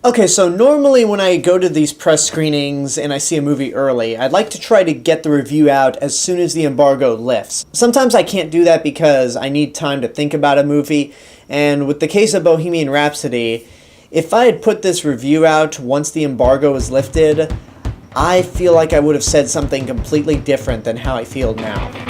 Okay, so normally when I go to these press screenings and I see a movie early, I'd like to try to get the review out as soon as the embargo lifts. Sometimes I can't do that because I need time to think about a movie, and with the case of Bohemian Rhapsody, if I had put this review out once the embargo was lifted, I feel like I would have said something completely different than how I feel now.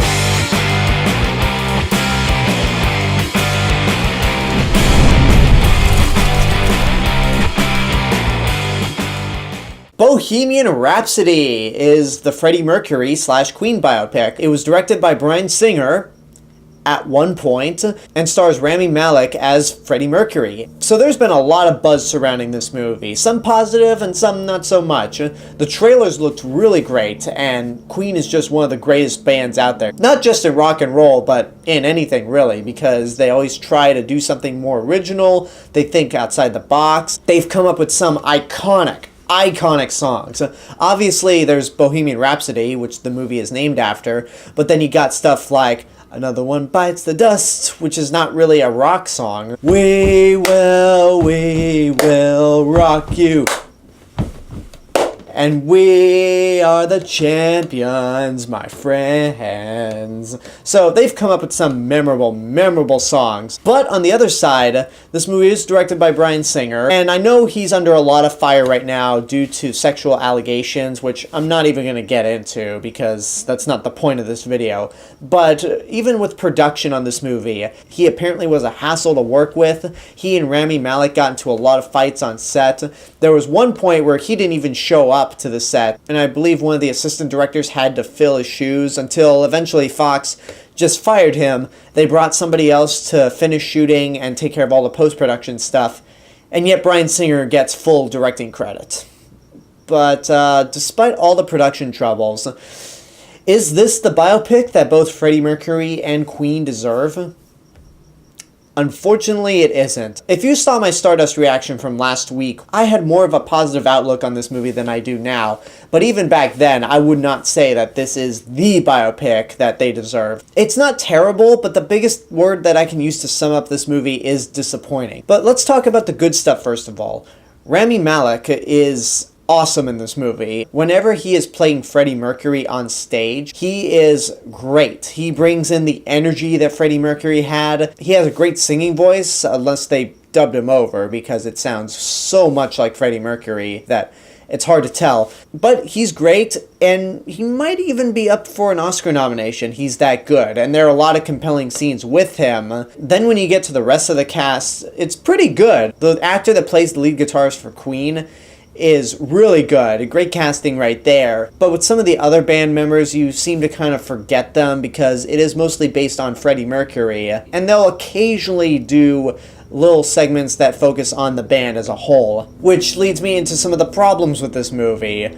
Bohemian Rhapsody is the Freddie Mercury / Queen biopic. It was directed by Bryan at one point, and stars Rami Malek as Freddie Mercury. So there's been a lot of buzz surrounding this movie, some positive and some not so much. The trailers looked really great, and Queen is just one of the greatest bands out there. Not just in rock and roll, but in anything really, because they always try to do something more original, they think outside the box. They've come up with some iconic songs. Obviously, there's Bohemian Rhapsody, which the movie is named after, but then you got stuff like Another One Bites the Dust, which is not really a rock song. We will rock you. And we are the champions, my friends. So they've come up with some memorable songs. But on the other side, this movie is directed by Bryan, and I know he's under a lot of fire right now due to sexual allegations, which I'm not even going to get into because that's not the point of this video. But even with production on this movie, he apparently was a hassle to work with. He and Rami Malek got into a lot of fights on set. There was one point where he didn't even show up to the set, and I believe one of the assistant directors had to fill his shoes until eventually Fox just fired him. They brought somebody else to finish shooting and take care of all the post-production stuff, and yet Bryan gets full directing credit. But despite all the production troubles, is this the biopic that both Freddie Mercury and Queen deserve? Unfortunately, it isn't. If you saw my Stardust reaction from last week, I had more of a positive outlook on this movie than I do now, but even back then, I would not say that this is the biopic that they deserve. It's not terrible, but the biggest word that I can use to sum up this movie is disappointing. But let's talk about the good stuff first of all. Rami Malek is awesome in this movie. Whenever he is playing Freddie Mercury on stage, he is great. He brings in the energy that Freddie Mercury had. He has a great singing voice, unless they dubbed him over, because it sounds so much like Freddie Mercury that it's hard to tell. But he's great, and he might even be up for an Oscar nomination. He's that good, and there are a lot of compelling scenes with him. Then when you get to the rest of the cast, it's pretty good. The actor that plays the lead guitarist for Queen is really good. Great casting right there. But with some of the other band members, you seem to kind of forget them because it is mostly based on Freddie Mercury, and they'll occasionally do little segments that focus on the band as a whole, which leads me into some of the problems with this movie.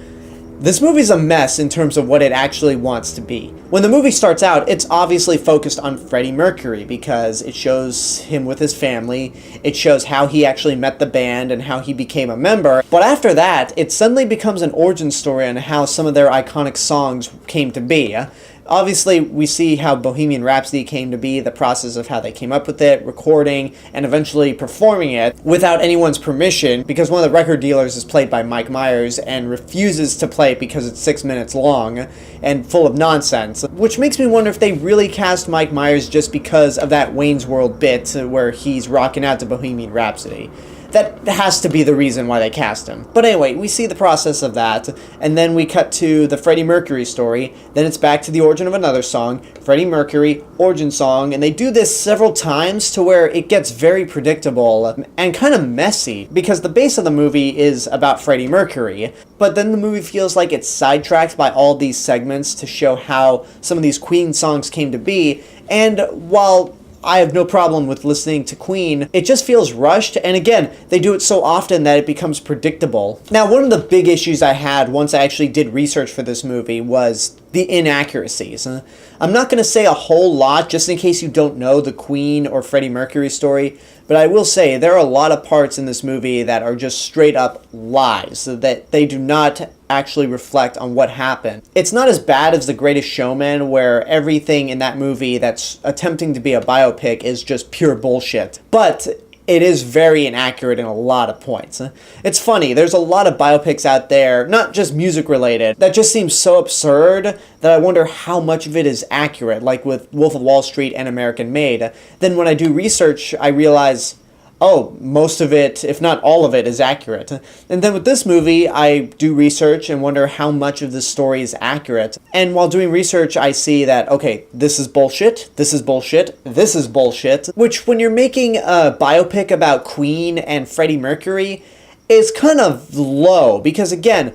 This movie's a mess in terms of what it actually wants to be. When the movie starts out, it's obviously focused on Freddie Mercury because it shows him with his family, it shows how he actually met the band and how he became a member, but after that, it suddenly becomes an origin story on how some of their iconic songs came to be. Obviously, we see how Bohemian Rhapsody came to be, the process of how they came up with it, recording, and eventually performing it without anyone's permission, because one of the record dealers is played by Mike Myers and refuses to play it because it's 6 minutes long and full of nonsense, which makes me wonder if they really cast Mike Myers just because of that Wayne's World bit where he's rocking out to Bohemian Rhapsody. That has to be the reason why they cast him. But anyway, we see the process of that, and then we cut to the Freddie Mercury story, then it's back to the origin of another song, Freddie Mercury, origin song, and they do this several times to where it gets very predictable and kind of messy, because the base of the movie is about Freddie Mercury, but then the movie feels like it's sidetracked by all these segments to show how some of these Queen songs came to be, and while I have no problem with listening to Queen, it just feels rushed, and again, they do it so often that it becomes predictable. Now, one of the big issues I had once I actually did research for this movie was the inaccuracies. I'm not going to say a whole lot, just in case you don't know the Queen or Freddie Mercury story, but I will say there are a lot of parts in this movie that are just straight up lies, so that they do not actually reflect on what happened. It's not as bad as The Greatest Showman, where everything in that movie that's attempting to be a biopic is just pure bullshit. But it is very inaccurate in a lot of points. It's funny, there's a lot of biopics out there, not just music related, that just seem so absurd that I wonder how much of it is accurate, like with Wolf of Wall Street and American Made. Then when I do research, I realize, oh, most of it, if not all of it, is accurate. And then with this movie, I do research and wonder how much of this story is accurate. And while doing research, I see that, okay, this is bullshit, this is bullshit, this is bullshit, which when you're making a biopic about Queen and Freddie Mercury is kind of low, because again,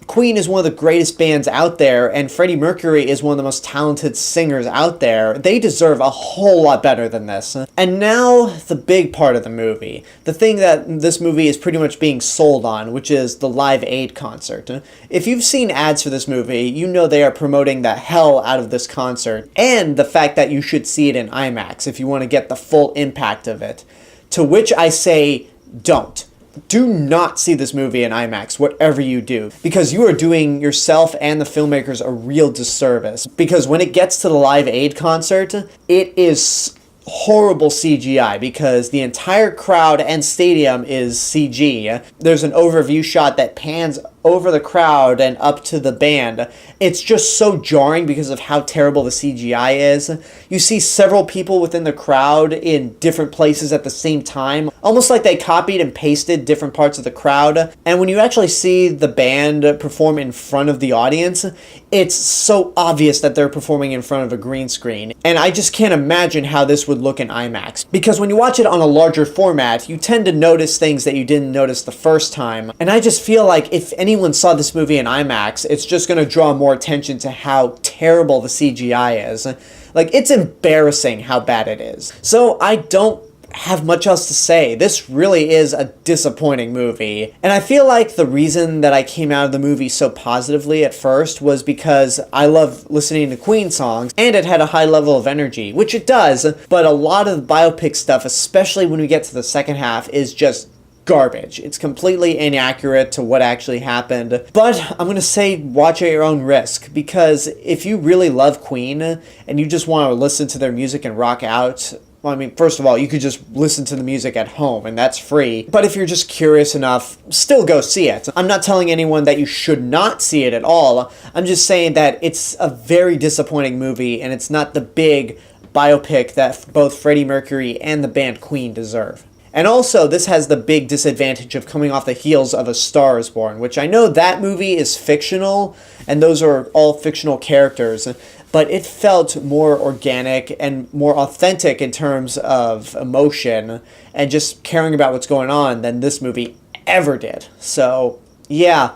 Queen is one of the greatest bands out there, and Freddie Mercury is one of the most talented singers out there. They deserve a whole lot better than this. And now, the big part of the movie. The thing that this movie is pretty much being sold on, which is the Live Aid concert. If you've seen ads for this movie, you know they are promoting the hell out of this concert, and the fact that you should see it in IMAX if you want to get the full impact of it. To which I say, don't. Do not see this movie in IMAX, whatever you do, because you are doing yourself and the filmmakers a real disservice. Because when it gets to the Live Aid concert, it is horrible CGI, because the entire crowd and stadium is CG. There's an overview shot that pans over the crowd and up to the band. It's just so jarring because of how terrible the CGI is. You see several people within the crowd in different places at the same time, almost like they copied and pasted different parts of the crowd. And when you actually see the band perform in front of the audience, it's so obvious that they're performing in front of a green screen. And I just can't imagine how this would look in IMAX. Because when you watch it on a larger format, you tend to notice things that you didn't notice the first time. And I just feel like if anyone saw this movie in IMAX, it's just going to draw more attention to how terrible the CGI is. Like, it's embarrassing how bad it is. So I don't have much else to say. This really is a disappointing movie. And I feel like the reason that I came out of the movie so positively at first was because I love listening to Queen songs, and it had a high level of energy, which it does, but a lot of the biopic stuff, especially when we get to the second half, is just garbage. It's completely inaccurate to what actually happened. But I'm going to say watch at your own risk, because if you really love Queen and you just want to listen to their music and rock out, well, I mean, first of all, you could just listen to the music at home, and that's free. But if you're just curious enough, still go see it. I'm not telling anyone that you should not see it at all. I'm just saying that it's a very disappointing movie, and it's not the big biopic that both Freddie Mercury and the band Queen deserve. And also, this has the big disadvantage of coming off the heels of A Star Is Born, which I know that movie is fictional, and those are all fictional characters, but it felt more organic and more authentic in terms of emotion and just caring about what's going on than this movie ever did. So, yeah.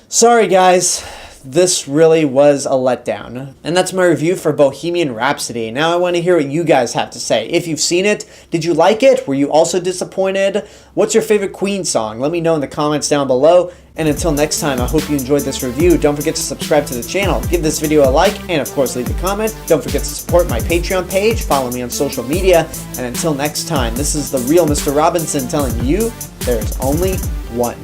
Sorry, guys. This really was a letdown. And that's my review for Bohemian Rhapsody. Now I want to hear what you guys have to say. If you've seen it, did you like it? Were you also disappointed? What's your favorite Queen song? Let me know in the comments down below. And until next time, I hope you enjoyed this review. Don't forget to subscribe to the channel, give this video a like, and of course leave a comment. Don't forget to support my Patreon page, follow me on social media, and until next time, this is the real Mr. Robinson telling you there's only one.